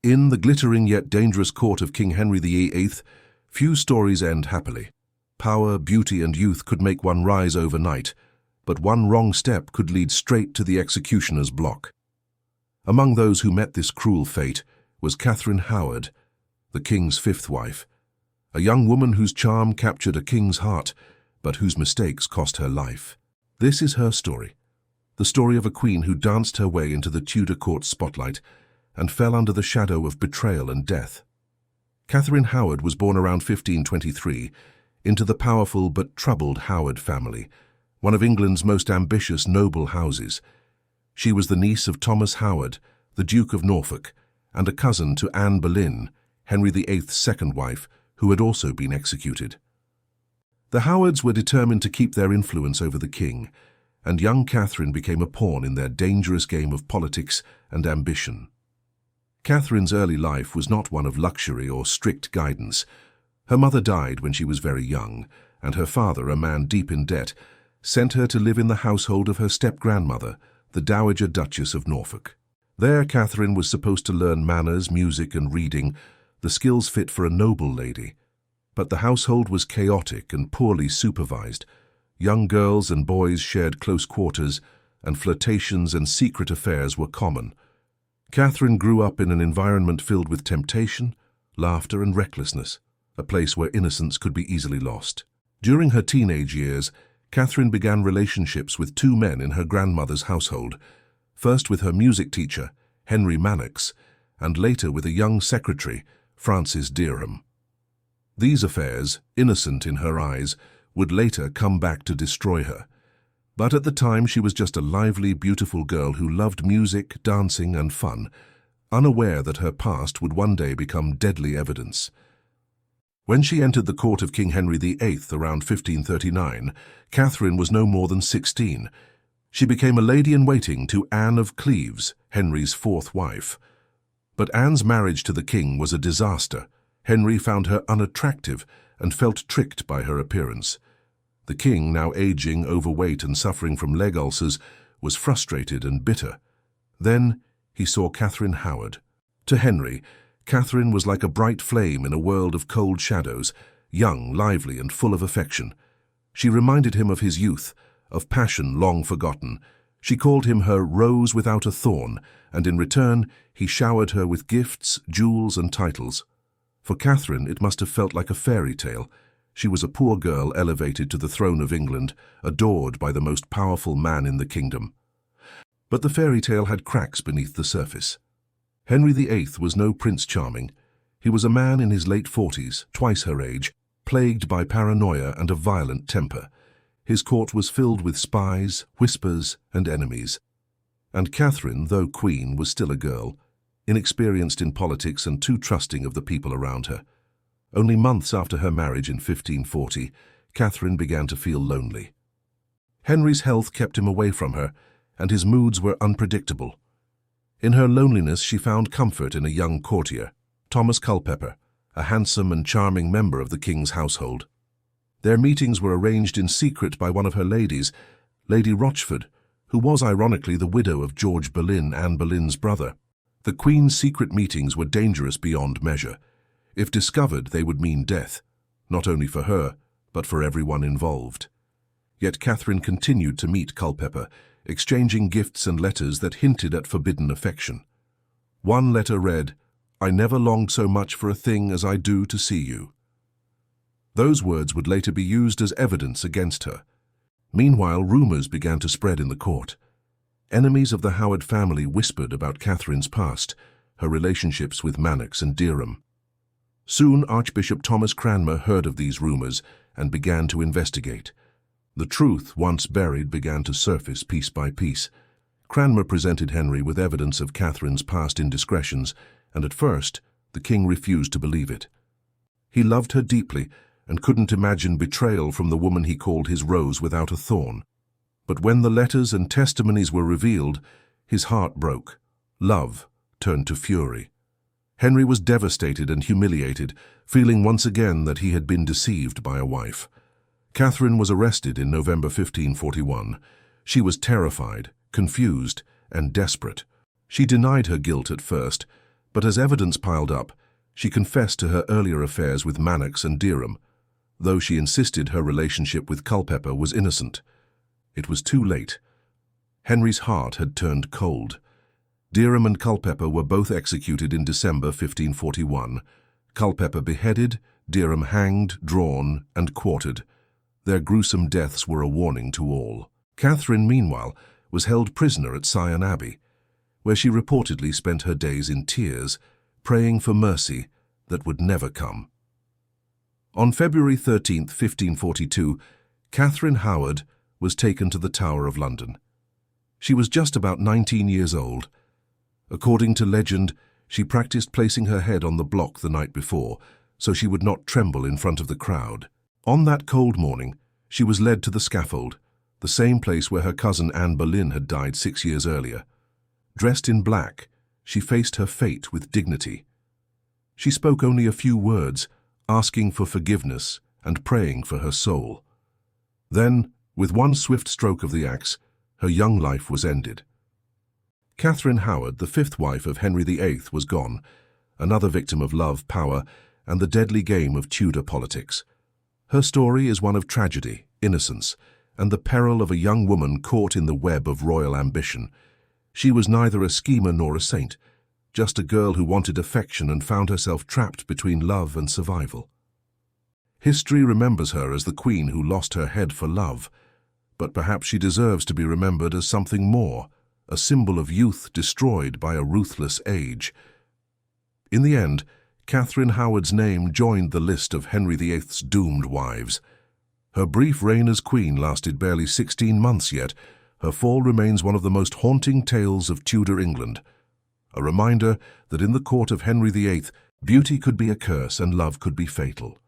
In the glittering yet dangerous court of King Henry VIII, few stories end happily. Power, beauty, and youth could make one rise overnight, but one wrong step could lead straight to the executioner's block. Among those who met this cruel fate was Catherine Howard, the king's fifth wife, a young woman whose charm captured a king's heart, but whose mistakes cost her life. This is her story, the story of a queen who danced her way into the Tudor court spotlight and fell under the shadow of betrayal and death. Catherine Howard was born around 1523 into the powerful but troubled Howard family, one of England's most ambitious noble houses. She was the niece of Thomas Howard, the Duke of Norfolk, and a cousin to Anne Boleyn, Henry VIII's second wife, who had also been executed. The Howards were determined to keep their influence over the king, and young Catherine became a pawn in their dangerous game of politics and ambition. Catherine's early life was not one of luxury or strict guidance. Her mother died when she was very young, and her father, a man deep in debt, sent her to live in the household of her step-grandmother, the Dowager Duchess of Norfolk. There Catherine was supposed to learn manners, music, and reading, the skills fit for a noble lady. But the household was chaotic and poorly supervised. Young girls and boys shared close quarters, and flirtations and secret affairs were common. Catherine grew up in an environment filled with temptation, laughter, and recklessness, a place where innocence could be easily lost. During her teenage years, Catherine began relationships with two men in her grandmother's household, first with her music teacher, Henry Manox, and later with a young secretary, Francis Derham. These affairs, innocent in her eyes, would later come back to destroy her. But at the time she was just a lively, beautiful girl who loved music, dancing, and fun, unaware that her past would one day become deadly evidence. When she entered the court of King Henry VIII around 1539, Catherine was no more than 16. She became a lady-in-waiting to Anne of Cleves, Henry's fourth wife. But Anne's marriage to the king was a disaster. Henry found her unattractive and felt tricked by her appearance. The king, now aging, overweight, and suffering from leg ulcers, was frustrated and bitter. Then he saw Catherine Howard. To Henry, Catherine was like a bright flame in a world of cold shadows, young, lively, and full of affection. She reminded him of his youth, of passion long forgotten. She called him her rose without a thorn, and in return he showered her with gifts, jewels, and titles. For Catherine, it must have felt like a fairy tale. She was a poor girl elevated to the throne of England, adored by the most powerful man in the kingdom. But the fairy tale had cracks beneath the surface. Henry VIII was no Prince Charming. He was a man in his late 40s, twice her age, plagued by paranoia and a violent temper. His court was filled with spies, whispers, and enemies. And Catherine, though queen, was still a girl, inexperienced in politics and too trusting of the people around her. Only months after her marriage in 1540, Catherine began to feel lonely. Henry's health kept him away from her, and his moods were unpredictable. In her loneliness, she found comfort in a young courtier, Thomas Culpeper, a handsome and charming member of the king's household. Their meetings were arranged in secret by one of her ladies, Lady Rochford, who was ironically the widow of George Boleyn, Anne Boleyn's brother. The Queen's secret meetings were dangerous beyond measure. If discovered, they would mean death, not only for her, but for everyone involved. Yet Catherine continued to meet Culpeper, exchanging gifts and letters that hinted at forbidden affection. One letter read, "I never longed so much for a thing as I do to see you." Those words would later be used as evidence against her. Meanwhile, rumors began to spread in the court. Enemies of the Howard family whispered about Catherine's past, her relationships with Manox and Derham. Soon Archbishop Thomas Cranmer heard of these rumors and began to investigate. The truth, once buried, began to surface piece by piece. Cranmer presented Henry with evidence of Catherine's past indiscretions, and at first the king refused to believe it. He loved her deeply and couldn't imagine betrayal from the woman he called his rose without a thorn. But when the letters and testimonies were revealed, his heart broke. Love turned to fury. Henry was devastated and humiliated, feeling once again that he had been deceived by a wife. Catherine was arrested in November 1541. She was terrified, confused, and desperate. She denied her guilt at first, But as evidence piled up, she confessed to her earlier affairs with Manox and Derham, though she insisted her relationship with Culpeper was innocent. It was too late. Henry's heart had turned cold. Derham and Culpeper were both executed in December 1541. Culpeper beheaded, Derham hanged, drawn, and quartered. Their gruesome deaths were a warning to all. Catherine, meanwhile, was held prisoner at Sion Abbey, where she reportedly spent her days in tears, praying for mercy that would never come. On February 13, 1542, Catherine Howard was taken to the Tower of London. She was just about 19 years old. According to legend, she practiced placing her head on the block the night before, so she would not tremble in front of the crowd. On that cold morning, she was led to the scaffold, the same place where her cousin Anne Boleyn had died 6 years earlier. Dressed in black, she faced her fate with dignity. She spoke only a few words, asking for forgiveness and praying for her soul. Then, with one swift stroke of the axe, her young life was ended. Catherine Howard, the fifth wife of Henry VIII, was gone, another victim of love, power, and the deadly game of Tudor politics. Her story is one of tragedy, innocence, and the peril of a young woman caught in the web of royal ambition. She was neither a schemer nor a saint, just a girl who wanted affection and found herself trapped between love and survival. History remembers her as the queen who lost her head for love, but perhaps she deserves to be remembered as something more, a symbol of youth destroyed by a ruthless age. In the end, Catherine Howard's name joined the list of Henry VIII's doomed wives. Her brief reign as queen lasted barely 16 months, yet her fall remains one of the most haunting tales of Tudor England, a reminder that in the court of Henry VIII, beauty could be a curse and love could be fatal.